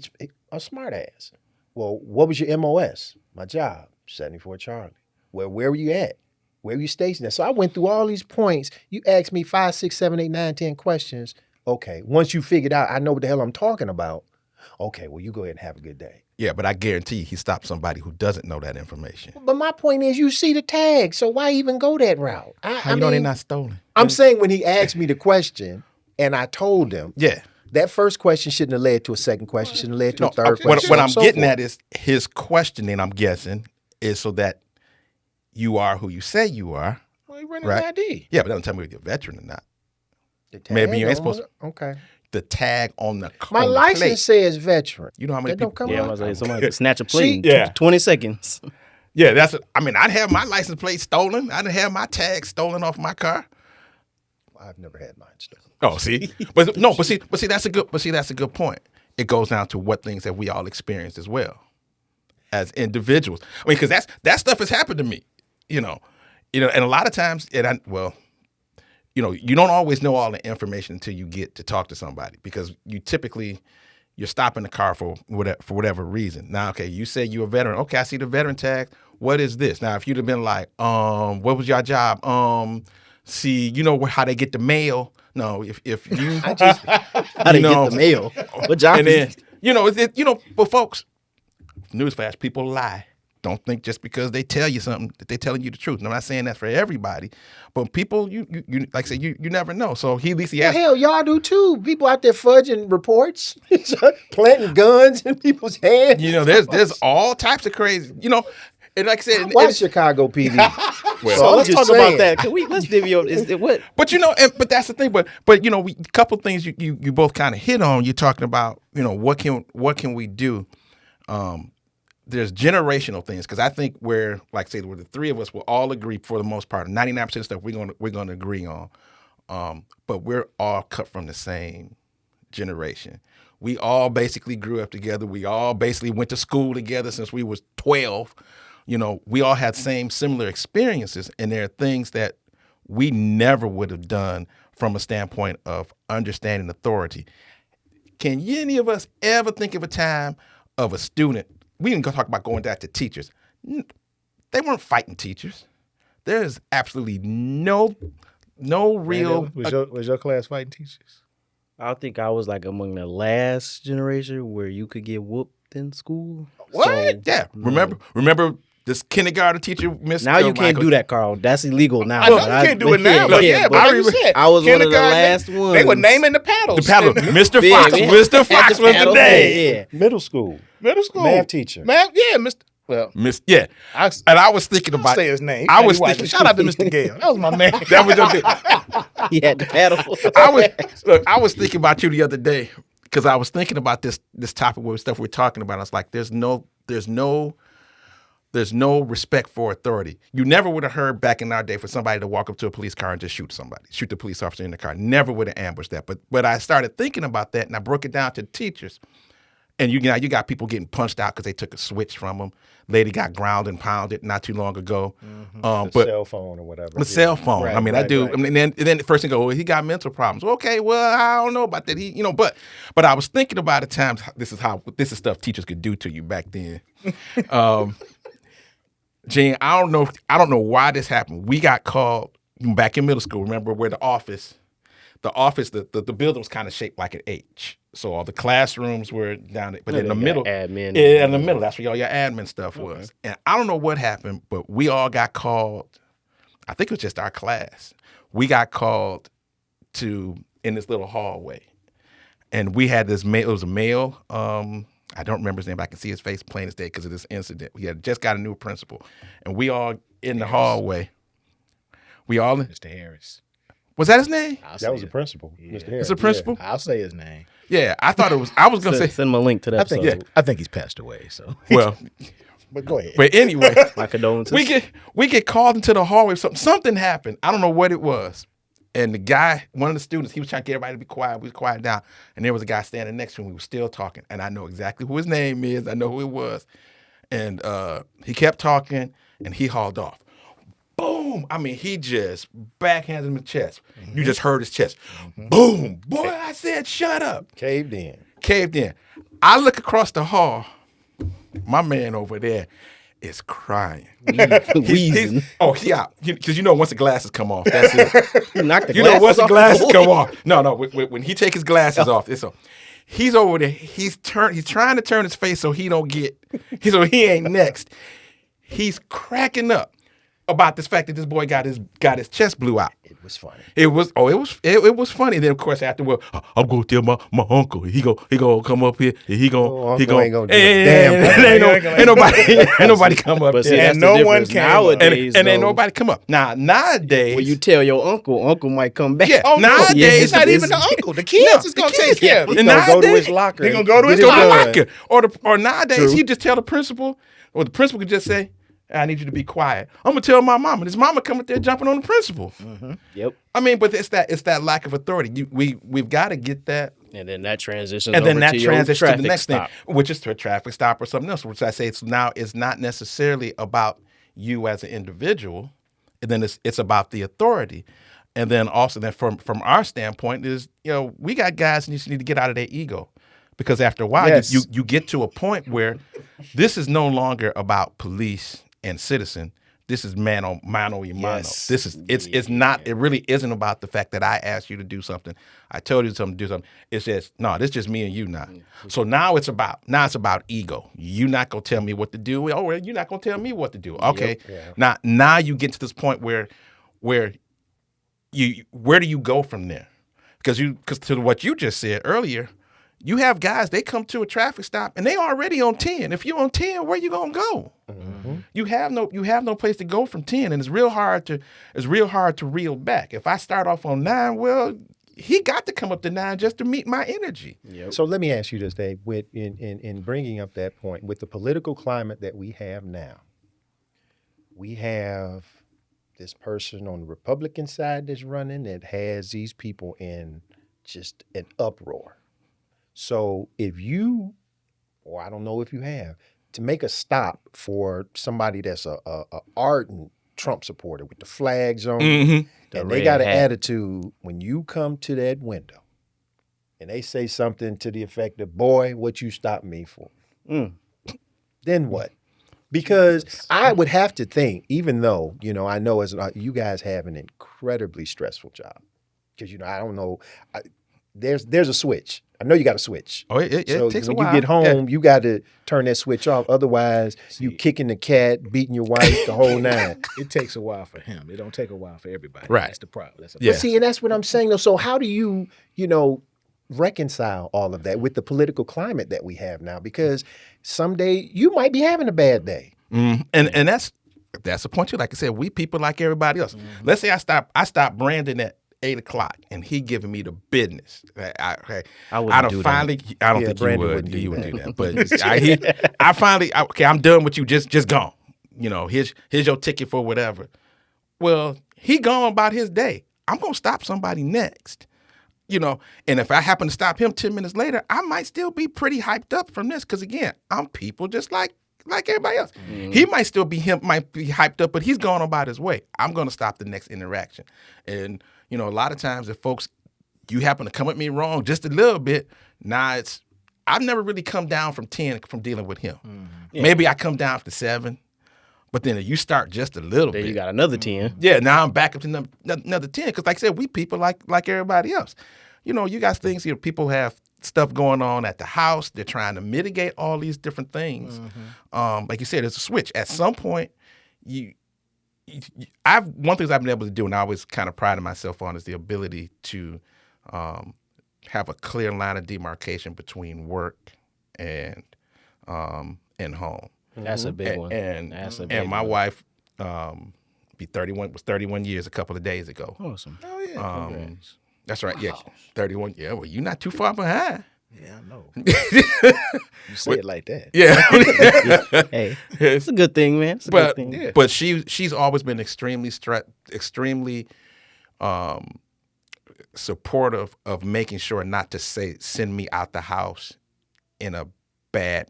a smart ass. Well, what was your MOS? My job, 74 Charlie. Well, where were you at? Where were you stationed at? So I went through all these points. You asked me 5, 6, 7, 8, 9, 10 questions. Okay, once you figured out I know what the hell I'm talking about, okay, well, you go ahead and have a good day. Yeah, but I guarantee you he stopped somebody who doesn't know that information. But my point is, you see the tag, so why even go that route? How you know they're not stolen? I'm saying when he asked me the question and I told him, Yeah. that first question shouldn't have led to a second question, shouldn't have led to a third What question. I'm getting at is his questioning, I'm guessing, is so that you are who you say you are. Well, he running Right. his ID. Yeah, but don't tell me if you're a veteran or not. The Maybe you ain't tag supposed on- Okay. The tag on the My on the license plate. says veteran. You know how many That don't people? come Yeah, I up. was like, somebody could snatch a plate See? in 20 seconds. Yeah, I'd have my license plate stolen. I'd have my tag stolen off my car. I've never had mine stolen. Oh, see, but that's a good point. It goes down to what things have we all experienced as well, as individuals. I mean, because that stuff has happened to me, and a lot of times, you don't always know all the information until you get to talk to somebody because you're stopping the car for whatever reason. Now, okay, you say you're a veteran. Okay, I see the veteran tag. What is this? Now, if you'd have been like, what was your job? See, how they get the mail. No, if you, I just How to get the mail? What job and is then, but folks, newsflash, people lie. Don't think just because they tell you something that they're telling you the truth. And I'm not saying that for everybody, but people, you like I say, you never know. So at least he well, asked. hell, y'all do too. People out there fudging reports, planting guns in people's hands. There's all types of crazy, and like I said, Watch Chicago PD. So let's talk about saying. that. Can we let's divvy up? Is it what? But but that's the thing. But a couple things you both kind of hit on. You're talking about what can we do? There's generational things because I think where the three of us will all agree for the most part, 99% of stuff we're gonna agree on. But we're all cut from the same generation. We all basically grew up together. We all basically went to school together since we was 12. We all had similar experiences, and there are things that we never would have done from a standpoint of understanding authority. Can any of us ever think of a time of a student? We didn't go talk about going back to teachers. They weren't fighting teachers. There's absolutely no real. Was your class fighting teachers? I think I was like among the last generation where you could get whooped in school. What? So, Yeah, remember this kindergarten teacher, Miss. now you can't do that, Carl. That's illegal now. I know you can't do it now, but yeah, but I like you said, I was one of the kindergarten, last They were ones. naming the paddles. The paddle, Mr. Yeah, Fox. we had- Mr. had Fox the was the paddle. day. Yeah. Middle school. Middle school Math teacher. Math, yeah, Mr. Well, Yeah, I and I was thinking I'll about say his name. I was Watching. thinking- Shout out to Mr. Gale. That was my man. that was your thing. He had the paddle. I was thinking about you the other day because I was thinking about this topic with stuff we're talking about. I was like, there's no respect for authority. You never would have heard back in our day for somebody to walk up to a police car and just shoot the police officer in the car. Never would have ambushed that. But I started thinking about that and I broke it down to teachers. And you got people getting punched out because they took a switch from them. Lady got ground and pounded not too long ago. The But cell phone or whatever. the cell phone. Right, I mean, I right, do. right. I mean, and then the first thing go, well, he got mental problems. Okay, well, I don't know about that. But I was thinking about the times. This is stuff teachers could do to you back then. Gene, I don't know why this happened. We got called back in middle school. Remember where the building was kind of shaped like an H. So all the classrooms were down there, but in the middle, admin. yeah, in the middle, that's where all your admin stuff was. And I don't know what happened, but we all got called. I think it was just our class. We got called in this little hallway, and we had this male. It was a male. I don't remember his name, but I can see his face plain as day because of this incident. We had just got a new principal, and we all in the hallway. We all Mr. Harris. was that his name? That was the principal, Mr. Harris. It's a principal. I'll say his name. Yeah, I thought it was. I was gonna say. Send him a link to that episode. I think he's passed away. So, Well, but go ahead. but anyway, My condolences. we get called into the hallway. Something happened. I don't know what it was. And the guy, one of the students, he was trying to get everybody to be quiet. We was quiet down. And there was a guy standing next to him. We were still talking. And I know exactly who his name is. I know who it was. And he kept talking and he hauled off. Boom. I mean, he just backhanded him in the chest. You just heard his chest. Boom. Boy, I said, shut up. Caved in. I look across the hall. My man over there is crying. Wheezing. He's out. Because once the glasses come off, that's it. You knocked the Once the off glasses boy. come off. No. When he take his glasses off, it's he's over there. He's trying to turn his face so he don't get. So he ain't next. He's cracking up about this fact that this boy got his chest blew out. It was funny. It was funny. Then of course afterward, I'm gonna tell my uncle. He gonna come up here. And he gonna ain't gonna do a damn thing. Ain't nobody come up But see, there. that's And the no one difference came up. nowadays. And ain't though, nobody come up. Now nowadays, when you tell your uncle might come back. Yeah. Oh, no, Nowadays, it's not even the uncle. The kids is gonna take care of it. And He's gonna go to nowadays- his locker. They gonna and go to his get it locker. done. or nowadays True. he just tell the principal, or the principal could just say, I need you to be quiet. I'm gonna tell my mama. And his mama come up there jumping on the principal. Yep. I mean, but it's that lack of authority. We've got to get that. And then that transitions And then over that to your transitions to the traffic next stop. thing, which is to a traffic stop or something else. Which I say it's not necessarily about you as an individual, and then it's about the authority. And then also then from our standpoint is we got guys who just need to get out of their ego, because after a while Yes. you get to a point where this is no longer about police and citizen. This is mano y mano. Yes. This is it's not. It really isn't about the fact that I asked you to do something. I told you to do something. It's just no. This is just me and you now. So now it's about ego. You're not gonna tell me what to do. Oh, well, you're not gonna tell me what to do. Okay. Yeah. Now you get to this point where where do you go from there? Because to what you just said earlier, you have guys, they come to a traffic stop and they already on 10. If you're on 10, where you gonna go? Mm-hmm. You have no place to go from 10, and it's real hard to reel back. If I start off on 9, well, he got to come up to 9 just to meet my energy. Yep. So let me ask you this, Dave. In bringing up that point, with the political climate that we have now, we have this person on the Republican side that's running that has these people in just an uproar. So if you, or I don't know if you have, to make a stop for somebody that's a ardent Trump supporter with the flags on, Mm-hmm. and The they got red an hat. attitude when you come to that window and they say something to the effect of, boy, what you stopped me for. Mm. Then what? Because I would have to think, even though, I know you guys have an incredibly stressful job. Because, I don't know, there's a switch. I know you got to switch. Oh, it So takes a when while. you get home, you got to turn that switch off. Otherwise, you kicking the cat, beating your wife, the whole nine. It takes a while for him. It don't take a while for everybody. Right. That's the problem. That's the Yeah. But see, and that's what I'm saying. Though. So how do you reconcile all of that with the political climate that we have now? Because someday you might be having a bad day. And that's the point too. Like I said, we people like everybody else. Let's say I stop Brandon at 8:00 and he giving me the business. I wouldn't do that. I don't Yeah, think Brandon you would. wouldn't do You wouldn't do that. But I finally, okay, I'm done with you. Just gone. Here's your ticket for whatever. Well, he gone about his day. I'm gonna stop somebody next. And if I happen to stop him 10 minutes later, I might still be pretty hyped up from this. Because again, I'm people just like everybody else. He might still be might be hyped up, but he's going about his way. I'm going to stop the next interaction. And, a lot of times if folks, you happen to come at me wrong just a little bit, I've never really come down from 10 from dealing with him. Yeah. Maybe I come down to 7, but then if you start just a little bit. Then you got another 10. Yeah, now I'm back up to another 10. Because like I said, we people like everybody else. You got things here, people have stuff going on at the house. They're trying to mitigate all these different things. Like you said, it's a switch. At some point, one thing I've been able to do, and I always kind of prided myself on, is the ability to have a clear line of demarcation between work and home. That's a big one. And my wife was 31 years a couple of days ago. Awesome. Oh yeah. That's right. Yeah, 31. Yeah, well, you're not too far behind. Yeah, I know. You say it like that. Yeah. Hey, it's a good thing, man. It's a good thing. Yeah. But she's always been extremely supportive of making sure not to send me out the house in a bad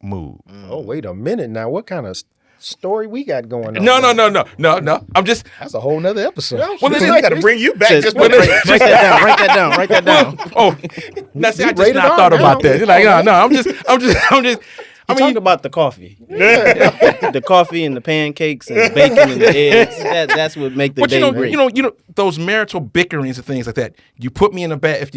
mood. Oh, wait a minute now. What kind of story we got going on? No. I'm just. That's a whole nother episode. Well, I got to bring you back. Just write that down. Oh, now see, I just rated not R thought now. about that. You're like, no, I'm just. I Talk about the coffee. The coffee and the pancakes and the bacon and the eggs. That's what make the But day great. those marital bickerings and things like that. You put me in a bad. I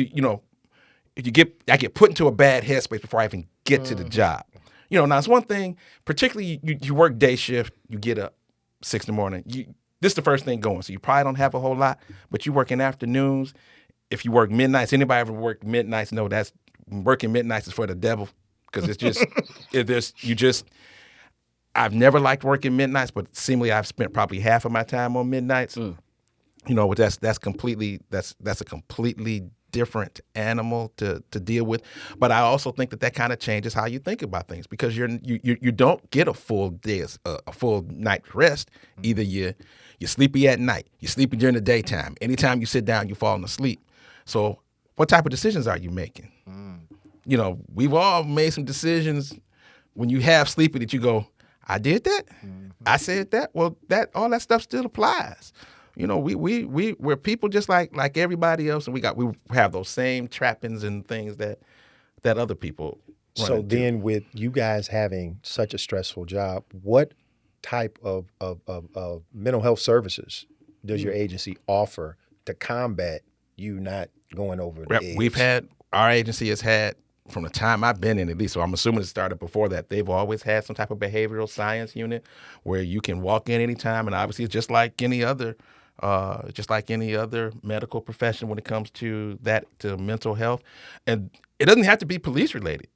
get put into a bad headspace before I even get to the job. Now it's one thing. Particularly, you work day shift. You get up 6 in the morning. This is the first thing going. So you probably don't have a whole lot. But you work in afternoons. If you work midnights, anybody ever worked midnights know that's working midnights is for the devil. Because it's just, I've never liked working midnights, but seemingly I've spent probably half of my time on midnights. That's a completely different animal to deal with. But I also think that kind of changes how you think about things, because you don't get a full night's rest. Either you're sleepy at night, you're sleepy during the daytime. Anytime you sit down, you're falling asleep. So what type of decisions are you making? We've all made some decisions when you have sleepy that you go, I did that? I said that? Well, all that stuff still applies. We're people just like everybody else, and we have those same trappings and things that other people run So into. then with you guys having such a stressful job, what type of mental health services does your agency offer to combat you not going over the edge? Our agency has had, from the time I've been in, at least, so I'm assuming it started before that, they've always had some type of behavioral science unit where you can walk in anytime, and obviously it's just like any other medical profession when it comes to mental health. And it doesn't have to be police related.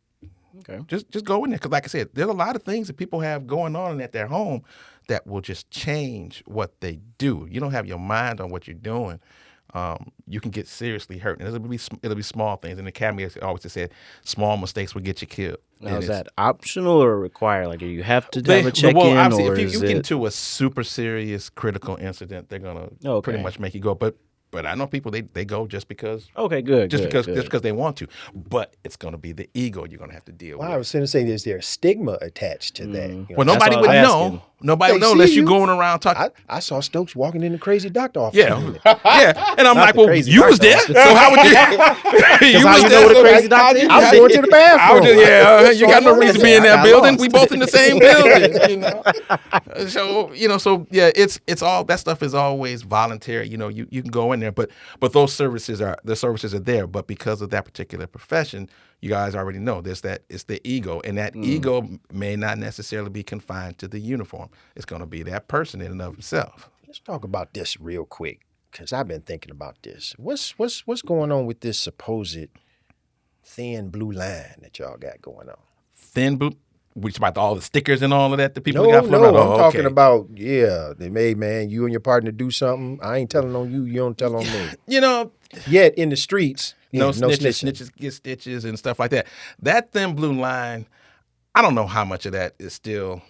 Okay. Just go in there, because like I said, there's a lot of things that people have going on at their home that will just change what they do. You don't have your mind on what you're doing. You can get seriously hurt, and it'll be small things. And the academy has always said, small mistakes will get you killed. Now, is that optional or required? Like, you have to have a check-in, obviously, or if you get into a super serious critical incident, they're gonna pretty much make you go. But I know people they go just because. Okay, good. Just because they want to. But it's gonna be the ego you're gonna have to deal with. I was going to say, is there a stigma attached to that? Well, nobody would know. Nobody would know unless you going around talking. I saw Stokes walking in the crazy doctor office. Yeah. And I'm like, the well, crazy you was there, doctor. so how would you? You how was you there, know what a so crazy doctor is? I was going to the bathroom. you got no reason to be in that I building. lost. We both in the same building, So it's all, that stuff is always voluntary. You can go in going there, but the services are there. But because of that particular profession, you guys already know it's the ego, and that ego may not necessarily be confined to the uniform. It's going to be that person in and of himself. Let's talk about this real quick, because I've been thinking about this. What's going on with this supposed thin blue line that y'all got going on? Thin blue. Which about all the stickers and all of that people No, got no, floating out? I'm talking about, they made, man, you and your partner do something. I ain't telling on you, you don't tell on me. You know, Yet in the streets, no no snitches, snitching. snitches get stitches and stuff like that. That thin blue line, I don't know how much of that is still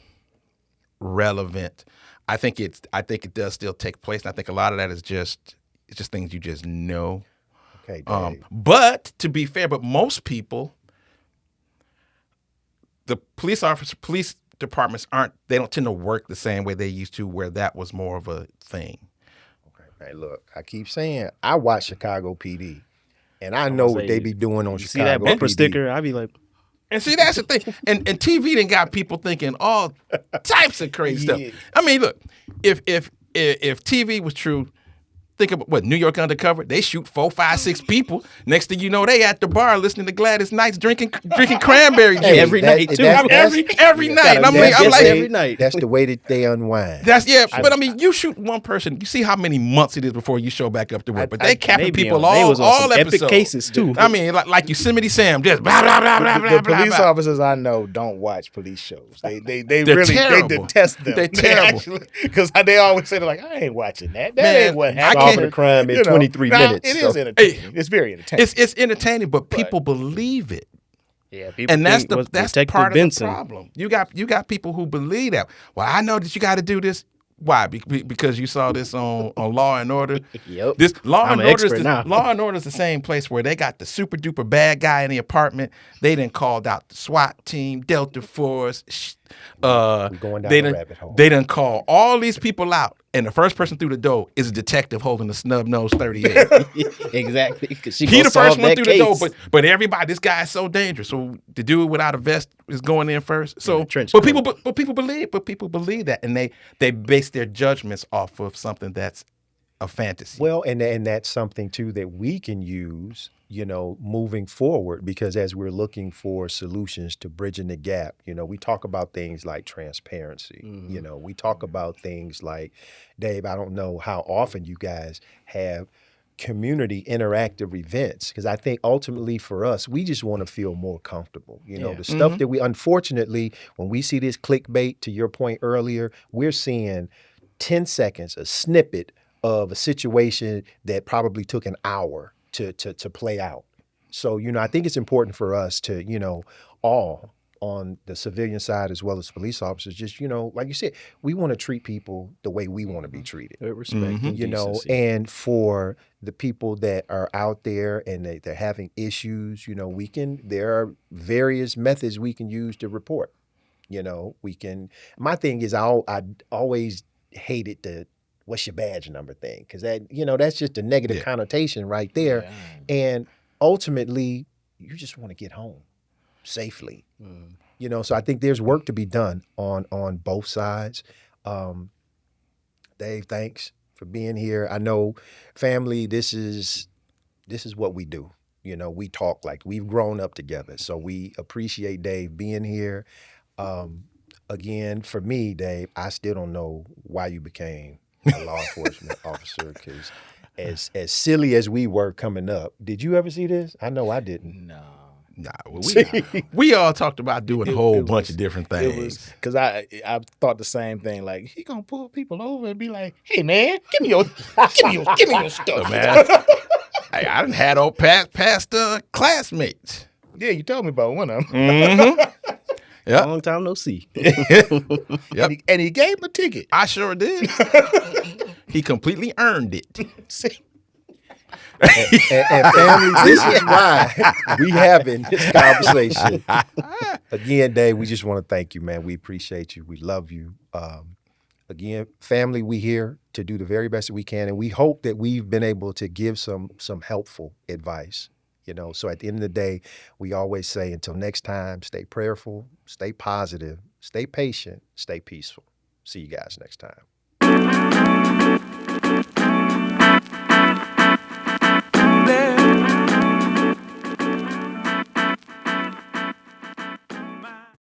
relevant. I think it does still take place, and I think a lot of that is it's just things you just know. Okay, Dave. But to be fair, most people, the police departments they don't tend to work the same way they used to, where that was more of a thing. Okay, look, I keep saying I watch Chicago PD, and I know what they be doing on You Chicago see that bumper PD. sticker? I'd be like, And see, that's the thing. And TV done got people thinking all types of crazy Yeah. stuff. I mean, look, if TV was true, think about what New York Undercover. They shoot 4, 5, 6 people. Next thing you know, they at the bar listening to Gladys Knights, drinking cranberry juice every night, too. Every night. And I'm Yes, like, every night. That's the way that they unwind. but I mean, you shoot one person. You see how many months it is before you show back up to work. But they capping maybe people they all was on some episodes. epic cases too. I mean, like Yosemite Sam, just blah blah blah blah blah The blah. police blah. officers I know don't watch police shows. They They're really terrible. they detest them. They're terrible. Because they always say, they're like, I ain't watching that. That Man, ain't what I happened. can't- Solving a crime in 23 Now, minutes. It so- is entertaining. It's very entertaining. It's entertaining, but people believe it. Yeah, people And that's think, that's Detective part Benson. of the problem. You got people who believe that. Well, I know that you got to do this. Why? Because you saw this on Law and Order. Yep. This Law I'm and an Order is expert now. Law and Order is the same place where they got the super duper bad guy in the apartment. They done called out the SWAT team, Delta Force. We going down they a done, rabbit hole. They done call all these people out, and the first person through the door is a detective holding a snub nose 38. Exactly. 'Cause she He gonna the first solve one that through the door, case. but everybody, this guy is so dangerous. So the dude without a vest is going in first. So, the trench but coat. people believe that, and they base their judgments off of something that's a fantasy. Well, and that's something too that we can use, moving forward, because as we're looking for solutions to bridging the gap, we talk about things like transparency. We talk about things like, Dave, I don't know how often you guys have community interactive events, because I think ultimately for us, we just want to feel more comfortable. The stuff that we, unfortunately, when we see this clickbait, to your point earlier, we're seeing 10 seconds, a snippet of a situation that probably took an hour to play out. So, I think it's important for us to, all on the civilian side as well as police officers, just, like you said, we want to treat people the way we want to be treated. With respect and decency. And for the people that are out there and they're having issues, there are various methods we can use to report. My thing is, I always hated the what's your badge number thing, because that, that's just a negative connotation right there. Yeah. And ultimately, you just want to get home safely. So I think there's work to be done on both sides. Dave, thanks for being here. I know, family, this is what we do. We talk like we've grown up together. So we appreciate Dave being here. Again, for me, Dave, I still don't know why you became a law enforcement officer, because as silly as we were coming up, did you ever see this? I know I didn't. No. Nah, well, we all talked about doing a whole bunch of different things. It was because I thought the same thing. Like, he gonna pull people over and be like, "Hey man, give me your stuff, man. Hey, I done had old past classmates. Yeah, you told me about one of them. Mm-hmm. Yep. Long time no see. Yep. And he gave him a ticket. I sure did. He completely earned it. See? And family, this is why we having this conversation. Again, Dave, we just want to thank you, man. We appreciate you. We love you. Again, family, we here to do the very best that we can, and we hope that we've been able to give some helpful advice. So at the end of the day, we always say, until next time, stay prayerful, stay positive, stay patient, stay peaceful. See you guys next time. there